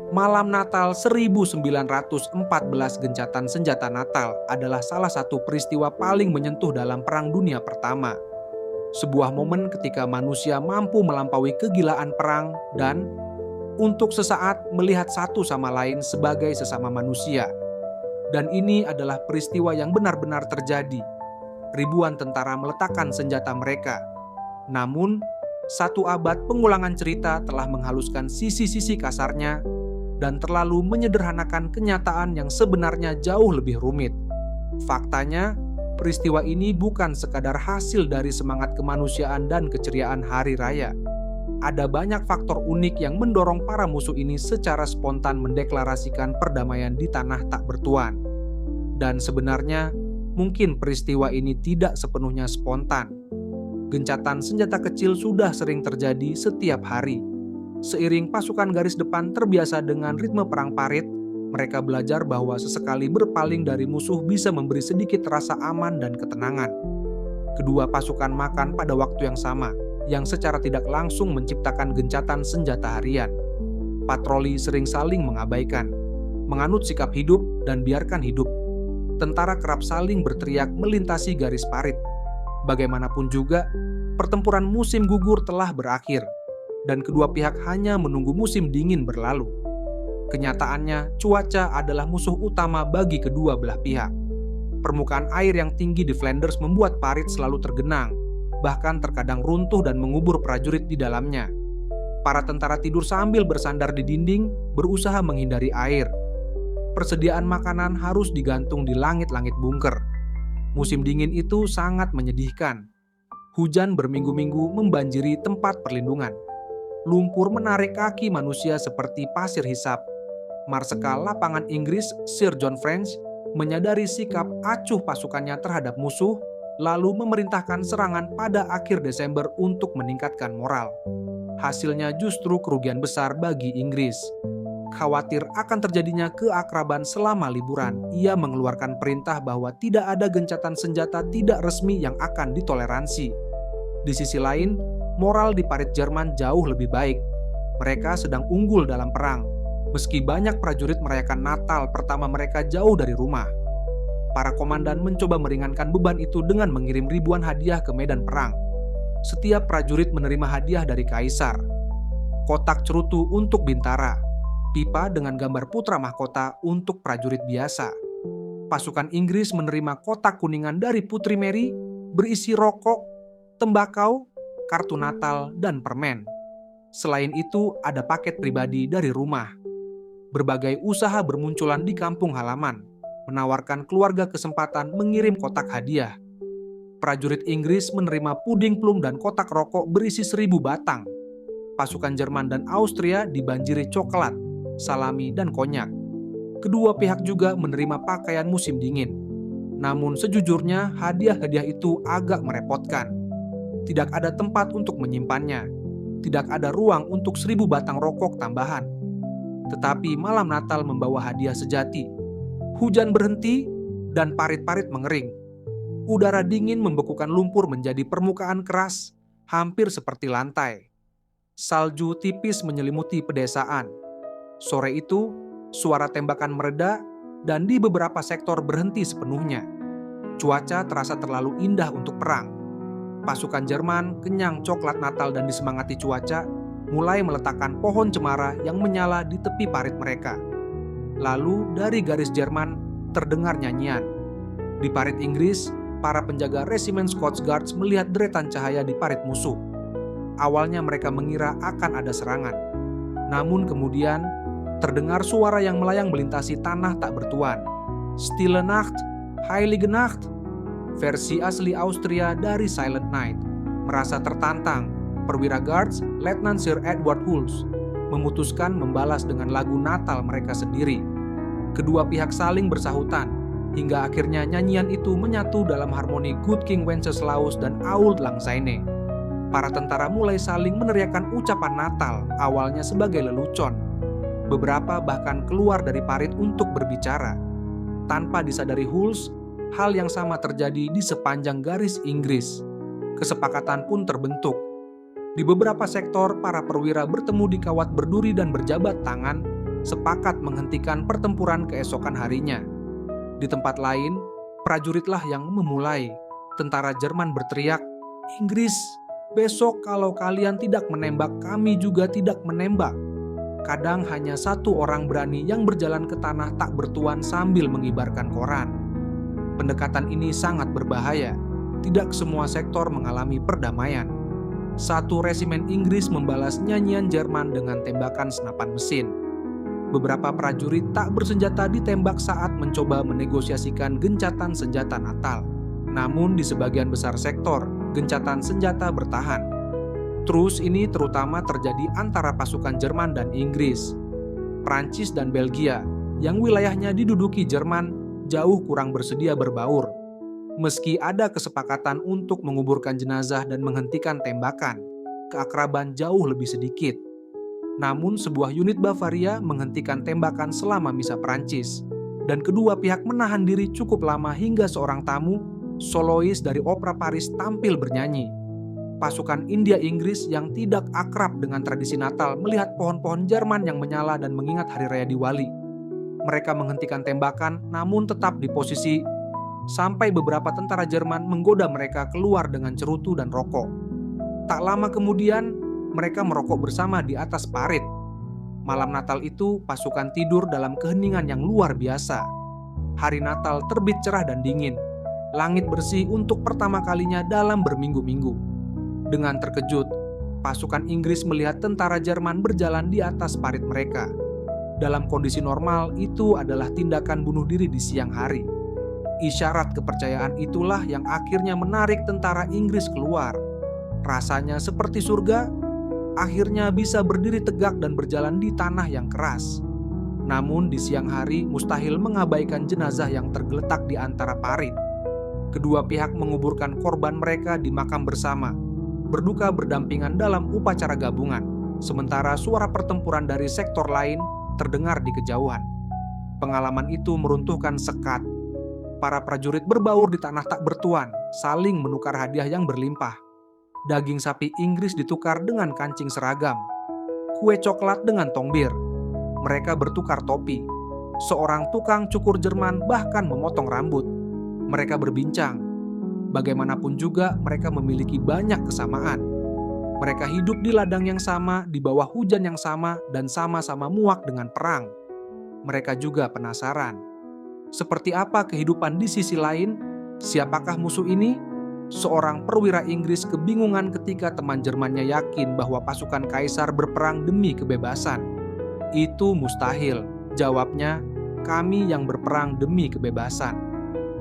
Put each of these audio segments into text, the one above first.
Malam Natal 1914 gencatan senjata Natal adalah salah satu peristiwa paling menyentuh dalam Perang Dunia Pertama. Sebuah momen ketika manusia mampu melampaui kegilaan perang dan untuk sesaat melihat satu sama lain sebagai sesama manusia. Dan ini adalah peristiwa yang benar-benar terjadi. Ribuan tentara meletakkan senjata mereka. Namun, satu abad pengulangan cerita telah menghaluskan sisi-sisi kasarnya dan terlalu menyederhanakan kenyataan yang sebenarnya jauh lebih rumit. Faktanya, peristiwa ini bukan sekadar hasil dari semangat kemanusiaan dan keceriaan hari raya. Ada banyak faktor unik yang mendorong para musuh ini secara spontan mendeklarasikan perdamaian di tanah tak bertuan. Dan sebenarnya, mungkin peristiwa ini tidak sepenuhnya spontan. Gencatan senjata kecil sudah sering terjadi setiap hari. Seiring pasukan garis depan terbiasa dengan ritme perang parit, mereka belajar bahwa sesekali berpaling dari musuh bisa memberi sedikit rasa aman dan ketenangan. Kedua pasukan makan pada waktu yang sama, yang secara tidak langsung menciptakan gencatan senjata harian. Patroli sering saling mengabaikan, menganut sikap hidup dan biarkan hidup. Tentara kerap saling berteriak melintasi garis parit. Bagaimanapun juga, pertempuran musim gugur telah berakhir, dan kedua pihak hanya menunggu musim dingin berlalu. Kenyataannya, cuaca adalah musuh utama bagi kedua belah pihak. Permukaan air yang tinggi di Flanders membuat parit selalu tergenang, bahkan terkadang runtuh dan mengubur prajurit di dalamnya. Para tentara tidur sambil bersandar di dinding, berusaha menghindari air. Persediaan makanan harus digantung di langit-langit bunker. Musim dingin itu sangat menyedihkan. Hujan berminggu-minggu membanjiri tempat perlindungan. Lumpur menarik kaki manusia seperti pasir hisap. Marsekal lapangan Inggris Sir John French menyadari sikap acuh pasukannya terhadap musuh, lalu memerintahkan serangan pada akhir Desember untuk meningkatkan moral. Hasilnya justru kerugian besar bagi Inggris. Khawatir akan terjadinya keakraban selama liburan, ia mengeluarkan perintah bahwa tidak ada gencatan senjata tidak resmi yang akan ditoleransi. Di sisi lain, moral di parit Jerman jauh lebih baik. Mereka sedang unggul dalam perang, meski banyak prajurit merayakan Natal pertama mereka jauh dari rumah. Para komandan mencoba meringankan beban itu dengan mengirim ribuan hadiah ke medan perang. Setiap prajurit menerima hadiah dari kaisar. Kotak cerutu untuk bintara, pipa dengan gambar putra mahkota untuk prajurit biasa. Pasukan Inggris menerima kotak kuningan dari Putri Mary berisi rokok, tembakau, kartu Natal, dan permen. Selain itu, ada paket pribadi dari rumah. Berbagai usaha bermunculan di kampung halaman, menawarkan keluarga kesempatan mengirim kotak hadiah. Prajurit Inggris menerima puding plum dan kotak rokok berisi 1000 batang. Pasukan Jerman dan Austria dibanjiri coklat, salami, dan konyak. Kedua pihak juga menerima pakaian musim dingin. Namun sejujurnya hadiah-hadiah itu agak merepotkan. Tidak ada tempat untuk menyimpannya. Tidak ada ruang untuk 1000 batang rokok tambahan. Tetapi malam Natal membawa hadiah sejati. Hujan berhenti dan parit-parit mengering. Udara dingin membekukan lumpur menjadi permukaan keras, hampir seperti lantai. Salju tipis menyelimuti pedesaan. Sore itu, suara tembakan mereda dan di beberapa sektor berhenti sepenuhnya. Cuaca terasa terlalu indah untuk perang. Pasukan Jerman kenyang coklat Natal dan disemangati cuaca, mulai meletakkan pohon cemara yang menyala di tepi parit mereka. Lalu dari garis Jerman terdengar nyanyian. Di parit Inggris, para penjaga resimen Scots Guards melihat deretan cahaya di parit musuh. Awalnya mereka mengira akan ada serangan. Namun kemudian terdengar suara yang melayang melintasi tanah tak bertuan. Stille Nacht, Heilige Nacht. Versi asli Austria dari Silent Night. Merasa tertantang, perwira Guards, Letnan Sir Edward Hulse, memutuskan membalas dengan lagu Natal mereka sendiri. Kedua pihak saling bersahutan, hingga akhirnya nyanyian itu menyatu dalam harmoni Good King Wenceslaus dan Auld Lang Syne. Para tentara mulai saling meneriakkan ucapan Natal, awalnya sebagai lelucon. Beberapa bahkan keluar dari parit untuk berbicara. Tanpa disadari Hulse, hal yang sama terjadi di sepanjang garis Inggris. Kesepakatan pun terbentuk. Di beberapa sektor, para perwira bertemu di kawat berduri dan berjabat tangan, sepakat menghentikan pertempuran keesokan harinya. Di tempat lain, prajuritlah yang memulai. Tentara Jerman berteriak, "Inggris, besok kalau kalian tidak menembak, kami juga tidak menembak." Kadang hanya satu orang berani yang berjalan ke tanah tak bertuan sambil mengibarkan koran. Pendekatan ini sangat berbahaya. Tidak semua sektor mengalami perdamaian. Satu resimen Inggris membalas nyanyian Jerman dengan tembakan senapan mesin. Beberapa prajurit tak bersenjata ditembak saat mencoba menegosiasikan gencatan senjata Natal. Namun di sebagian besar sektor, gencatan senjata bertahan. Truce ini terutama terjadi antara pasukan Jerman dan Inggris. Prancis dan Belgia, yang wilayahnya diduduki Jerman, jauh kurang bersedia berbaur. Meski ada kesepakatan untuk menguburkan jenazah dan menghentikan tembakan, keakraban jauh lebih sedikit. Namun sebuah unit Bavaria menghentikan tembakan selama misa Prancis, dan kedua pihak menahan diri cukup lama hingga seorang tamu, solois dari opera Paris, tampil bernyanyi. Pasukan India Inggris yang tidak akrab dengan tradisi Natal melihat pohon-pohon Jerman yang menyala dan mengingat Hari Raya Diwali. Mereka menghentikan tembakan namun tetap di posisi sampai beberapa tentara Jerman menggoda mereka keluar dengan cerutu dan rokok. Tak lama kemudian, mereka merokok bersama di atas parit. Malam Natal itu, pasukan tidur dalam keheningan yang luar biasa. Hari Natal terbit cerah dan dingin. Langit bersih untuk pertama kalinya dalam berminggu-minggu. Dengan terkejut, pasukan Inggris melihat tentara Jerman berjalan di atas parit mereka. Dalam kondisi normal, itu adalah tindakan bunuh diri di siang hari. Isyarat kepercayaan itulah yang akhirnya menarik tentara Inggris keluar. Rasanya seperti surga, akhirnya bisa berdiri tegak dan berjalan di tanah yang keras. Namun di siang hari mustahil mengabaikan jenazah yang tergeletak di antara parit. Kedua pihak menguburkan korban mereka di makam bersama, berduka berdampingan dalam upacara gabungan, sementara suara pertempuran dari sektor lain terdengar di kejauhan. Pengalaman itu meruntuhkan sekat. Para prajurit berbaur di tanah tak bertuan, saling menukar hadiah yang berlimpah. Daging sapi Inggris ditukar dengan kancing seragam, kue coklat dengan tong bir. Mereka bertukar topi. Seorang tukang cukur Jerman bahkan memotong rambut. Mereka berbincang. Bagaimanapun juga mereka memiliki banyak kesamaan. Mereka hidup di ladang yang sama, di bawah hujan yang sama, dan sama-sama muak dengan perang. Mereka juga penasaran. Seperti apa kehidupan di sisi lain? Siapakah musuh ini? Seorang perwira Inggris kebingungan ketika teman Jermannya yakin bahwa pasukan kaisar berperang demi kebebasan. Itu mustahil, jawabnya, kami yang berperang demi kebebasan.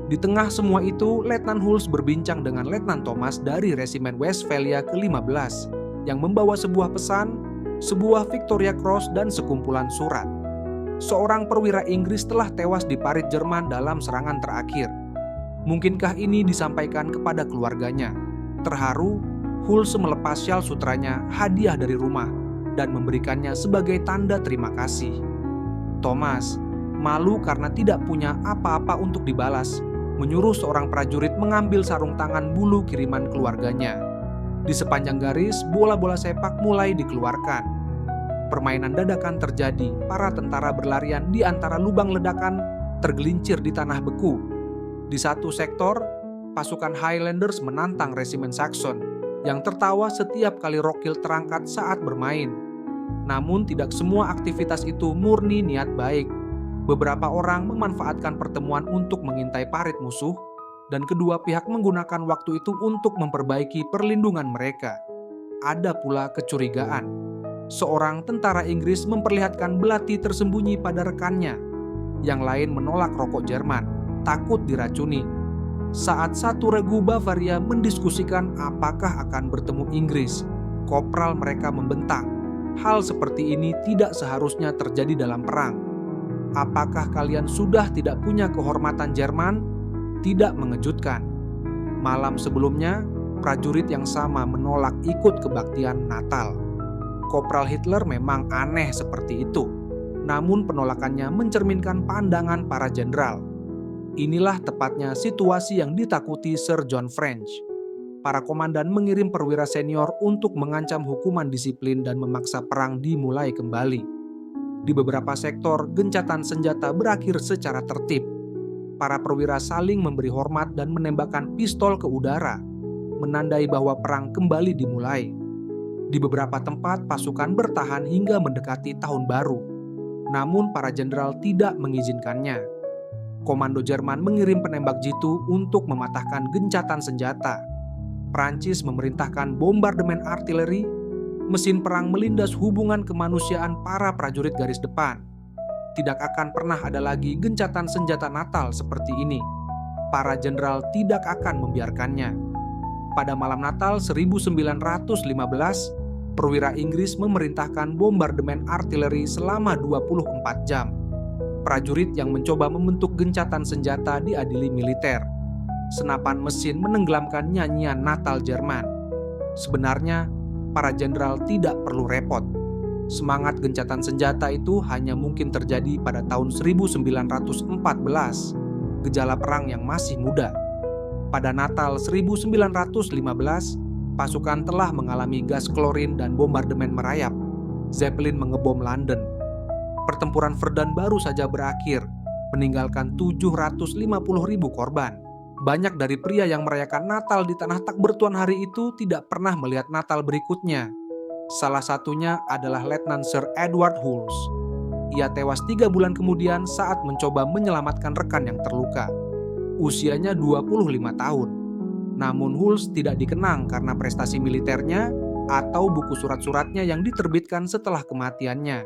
Di tengah semua itu, Letnan Hulse berbincang dengan Letnan Thomas dari Resimen Westphalia ke-15 yang membawa sebuah pesan, sebuah Victoria Cross dan sekumpulan surat. Seorang perwira Inggris telah tewas di parit Jerman dalam serangan terakhir. Mungkinkah ini disampaikan kepada keluarganya? Terharu, Hulse melepas syal sutranya, hadiah dari rumah, dan memberikannya sebagai tanda terima kasih. Thomas, malu karena tidak punya apa-apa untuk dibalas, menyuruh seorang prajurit mengambil sarung tangan bulu kiriman keluarganya. Di sepanjang garis, bola-bola sepak mulai dikeluarkan. Permainan dadakan terjadi, para tentara berlarian di antara lubang ledakan, tergelincir di tanah beku. Di satu sektor, pasukan Highlanders menantang resimen Saxon, yang tertawa setiap kali rokil terangkat saat bermain. Namun tidak semua aktivitas itu murni niat baik. Beberapa orang memanfaatkan pertemuan untuk mengintai parit musuh, dan kedua pihak menggunakan waktu itu untuk memperbaiki perlindungan mereka. Ada pula kecurigaan. Seorang tentara Inggris memperlihatkan belati tersembunyi pada rekannya. Yang lain menolak rokok Jerman, takut diracuni. Saat satu regu Bavaria mendiskusikan apakah akan bertemu Inggris, kopral mereka membentak. Hal seperti ini tidak seharusnya terjadi dalam perang. Apakah kalian sudah tidak punya kehormatan Jerman? Tidak mengejutkan. Malam sebelumnya, prajurit yang sama menolak ikut kebaktian Natal. Kopral Hitler memang aneh seperti itu, namun penolakannya mencerminkan pandangan para jenderal. Inilah tepatnya situasi yang ditakuti Sir John French. Para komandan mengirim perwira senior untuk mengancam hukuman disiplin dan memaksa perang dimulai kembali. Di beberapa sektor, gencatan senjata berakhir secara tertib. Para perwira saling memberi hormat dan menembakkan pistol ke udara, menandai bahwa perang kembali dimulai. Di beberapa tempat, pasukan bertahan hingga mendekati tahun baru. Namun para jenderal tidak mengizinkannya. Komando Jerman mengirim penembak jitu untuk mematahkan gencatan senjata. Prancis memerintahkan bombardemen artileri. Mesin perang melindas hubungan kemanusiaan para prajurit garis depan. Tidak akan pernah ada lagi gencatan senjata Natal seperti ini. Para jenderal tidak akan membiarkannya. Pada malam Natal 1915, perwira Inggris memerintahkan bombardemen artileri selama 24 jam. Prajurit yang mencoba membentuk gencatan senjata diadili militer. Senapan mesin menenggelamkan nyanyian Natal Jerman. Sebenarnya, para jenderal tidak perlu repot. Semangat gencatan senjata itu hanya mungkin terjadi pada tahun 1914, gejala perang yang masih muda. Pada Natal 1915, pasukan telah mengalami gas klorin dan bombardemen merayap. Zeppelin mengebom London. Pertempuran Verdun baru saja berakhir, meninggalkan 750.000 korban. Banyak dari pria yang merayakan Natal di tanah tak bertuan hari itu tidak pernah melihat Natal berikutnya. Salah satunya adalah Letnan Sir Edward Hulse. Ia tewas 3 bulan kemudian saat mencoba menyelamatkan rekan yang terluka. Usianya 25 tahun. Namun Hulse tidak dikenang karena prestasi militernya atau buku surat-suratnya yang diterbitkan setelah kematiannya.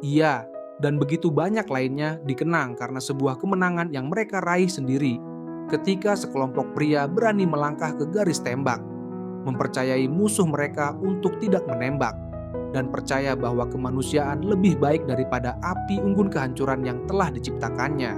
Ia dan begitu banyak lainnya dikenang karena sebuah kemenangan yang mereka raih sendiri ketika sekelompok pria berani melangkah ke garis tembak, mempercayai musuh mereka untuk tidak menembak, dan percaya bahwa kemanusiaan lebih baik daripada api unggun kehancuran yang telah diciptakannya.